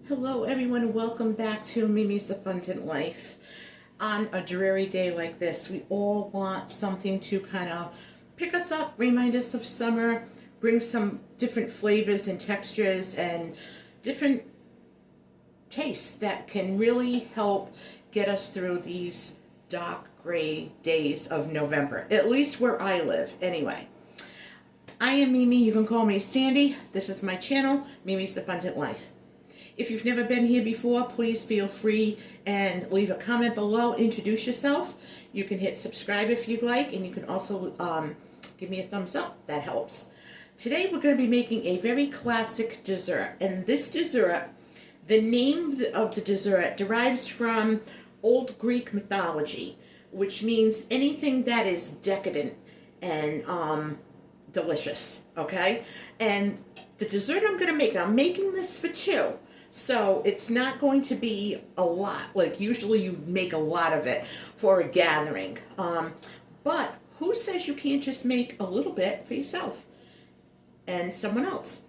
Hello everyone, welcome back to Mimi's Abundant Life. On a dreary day like this, we all want something to kind of pick us up, remind us of summer, bring some different flavors and textures and different tastes that can really help get us through these dark gray days of November, at least where I live anyway. I am Mimi, you can call me Sandy. This is my channel, Mimi's Abundant Life. If you've never been here before, please feel free and leave a comment below. Introduce yourself. You can hit subscribe if you'd like, and you can also give me a thumbs up. That helps. Today we're going to be making a very classic dessert. And this dessert, the name of the dessert derives from Old Greek mythology, which means anything that is decadent and delicious, okay? And the dessert I'm going to make, I'm making this for two. So it's not going to be a lot. Like usually you make a lot of it for a gathering. But who says you can't just make a little bit for yourself and someone else?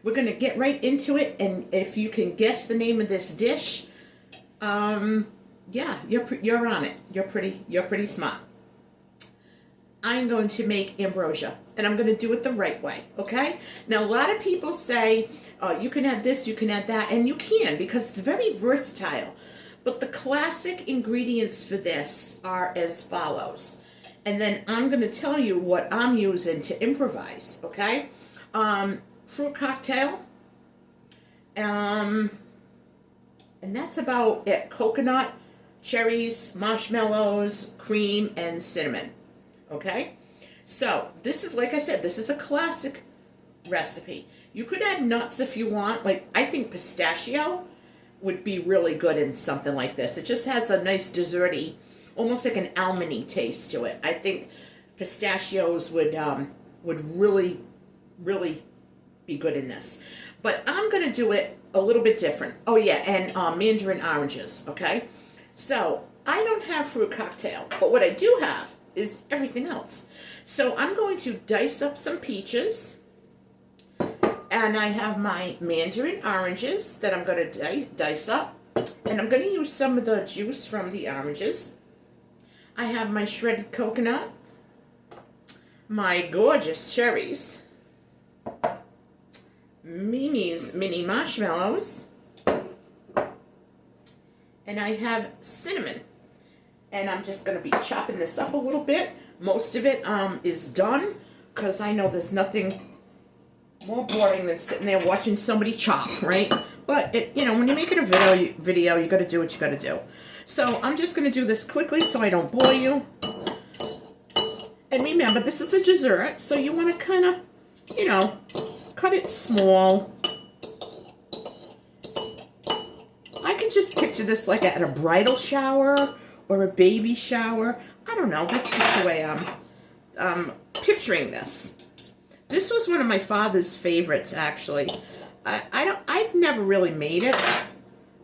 We're going to get right into it. And if you can guess the name of this dish, yeah, you're on it. You're pretty smart. I'm going to make ambrosia, and I'm going to do it the right way, okay? Now, a lot of people say, you can add this, you can add that, and you can, because it's very versatile. But the classic ingredients for this are as follows. And then I'm going to tell you what I'm using to improvise, okay? Fruit cocktail, and that's about it. Coconut, cherries, marshmallows, cream, and cinnamon. Okay, so this is, like I said, this is a classic recipe. You could add nuts if you want. Like, I think pistachio would be really good in something like this. It just has a nice desserty, almost like an almondy taste to it. I think pistachios would really be good in this. But I'm going to do it a little bit different. Oh yeah, and mandarin oranges, okay? So, I don't have fruit cocktail, but what I do have is everything else. So I'm going to dice up some peaches, and I have my mandarin oranges that I'm going to dice up, and I'm going to use some of the juice from the oranges. I have my shredded coconut, my gorgeous cherries, Mimi's mini marshmallows, and I have cinnamon. And I'm just going to be chopping this up a little bit. Most of it is done, because I know there's nothing more boring than sitting there watching somebody chop, right? But, you know, when you're making a video, you got to do what you got to do. So I'm just going to do this quickly so I don't bore you. And remember, this is a dessert, so you want to kind of, you know, cut it small. I can just picture this like at a bridal shower or a baby shower. I don't know. That's just the way I'm picturing this. This was one of my father's favorites, actually. I've never really made it.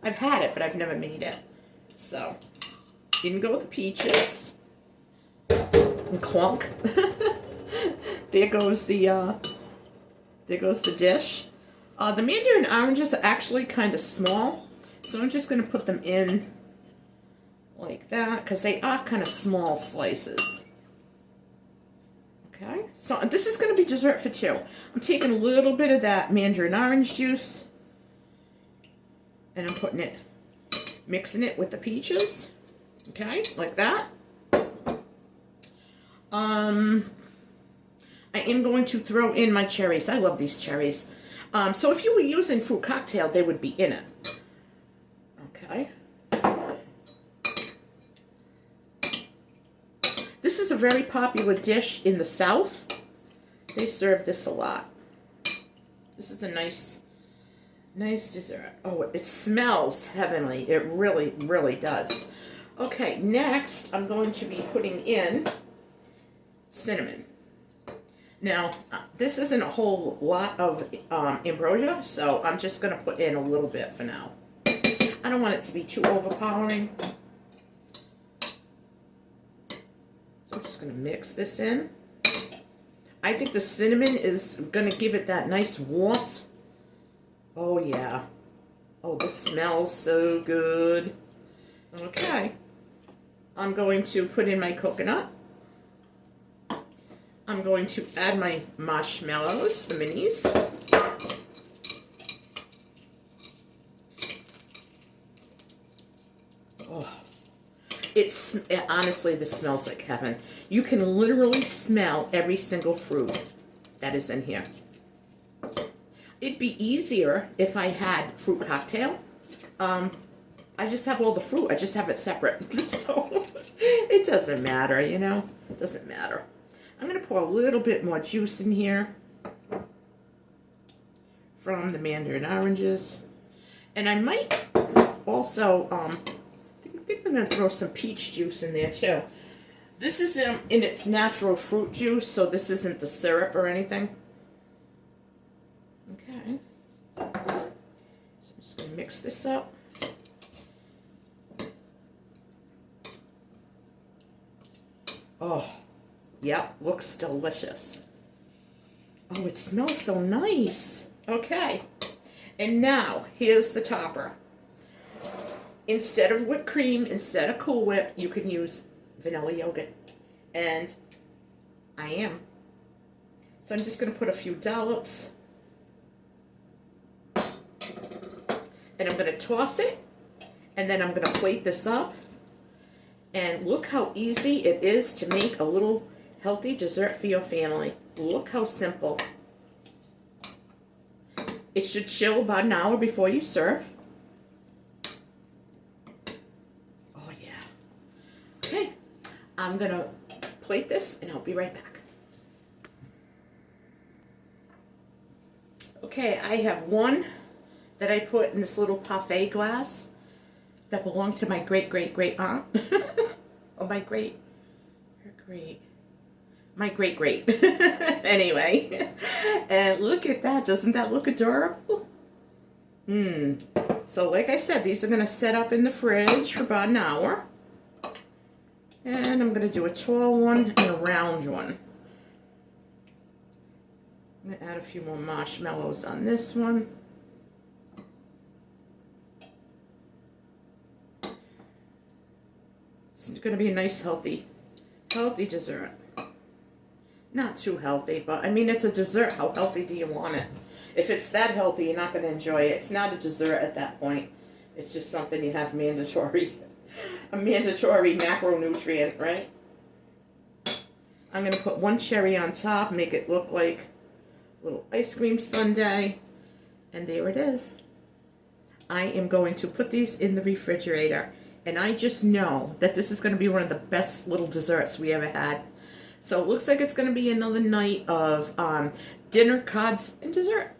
I've had it, but I've never made it. So, didn't go with the peaches. And clunk. There goes the dish. The mandarin oranges are actually kind of small, so I'm just going to put them in like that, because they are kind of small slices. Okay, so this is going to be dessert for two. I'm taking a little bit of that mandarin orange juice, and I'm putting it, mixing it with the peaches. Okay, like that. I am going to throw in my cherries. I love these cherries. So if you were using fruit cocktail, they would be in it. Okay. This is a very popular dish in the South. They serve this a lot. This is a nice dessert. Oh, it smells heavenly. It really, really does. Okay, next I'm going to be putting in cinnamon. Now, this isn't a whole lot of ambrosia, so I'm just going to put in a little bit for now. I don't want it to be too overpowering. So I'm just going to mix this in. I think the cinnamon is going to give it that nice warmth. Oh, yeah. Oh, this smells so good. Okay. I'm going to put in my coconut. I'm going to add my marshmallows, the minis. Oh, honestly, this smells like heaven. You can literally smell every single fruit that is in here. It'd be easier if I had fruit cocktail. I just have all the fruit. I just have it separate. So it doesn't matter, you know? It doesn't matter. I'm going to pour a little bit more juice in here from the mandarin oranges. And I might also, I think I'm going to throw some peach juice in there too. This is in its natural fruit juice, so this isn't the syrup or anything. Okay. So I'm just going to mix this up. Oh, yep, looks delicious. Oh, it smells so nice. Okay. And now, here's the topper. Instead of whipped cream, instead of Cool Whip, you can use vanilla yogurt. And I am. So I'm just going to put a few dollops. And I'm going to toss it. And then I'm going to plate this up. And look how easy it is to make a little healthy dessert for your family. Look how simple. It should chill about an hour before you serve. Oh yeah. Okay, I'm gonna plate this and I'll be right back. Okay, I have one that I put in this little parfait glass that belonged to my great-great-great aunt. Or my great. Anyway. And look at that. Doesn't that look adorable? So like I said, these are going to set up in the fridge for about an hour. And I'm going to do a tall one and a round one. I'm going to add a few more marshmallows on this one. It's going to be a nice, healthy dessert. Not too healthy, but I mean, it's a dessert. How healthy do you want it? If it's that healthy, you're not going to enjoy it. It's not a dessert at that point. It's just something you have mandatory. A mandatory macronutrient, right? I'm going to put one cherry on top, make it look like a little ice cream sundae. And there it is. I am going to put these in the refrigerator. And I just know that this is going to be one of the best little desserts we ever had. So it looks like it's going to be another night of dinner, cards, and dessert.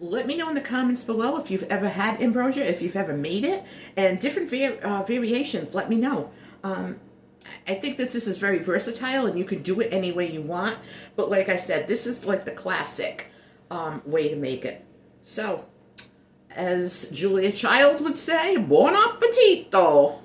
Let me know in the comments below if you've ever had ambrosia, if you've ever made it, and different variations. Let me know. I think that this is very versatile, and you can do it any way you want. But like I said, this is like the classic way to make it. So, as Julia Child would say, buon appetito!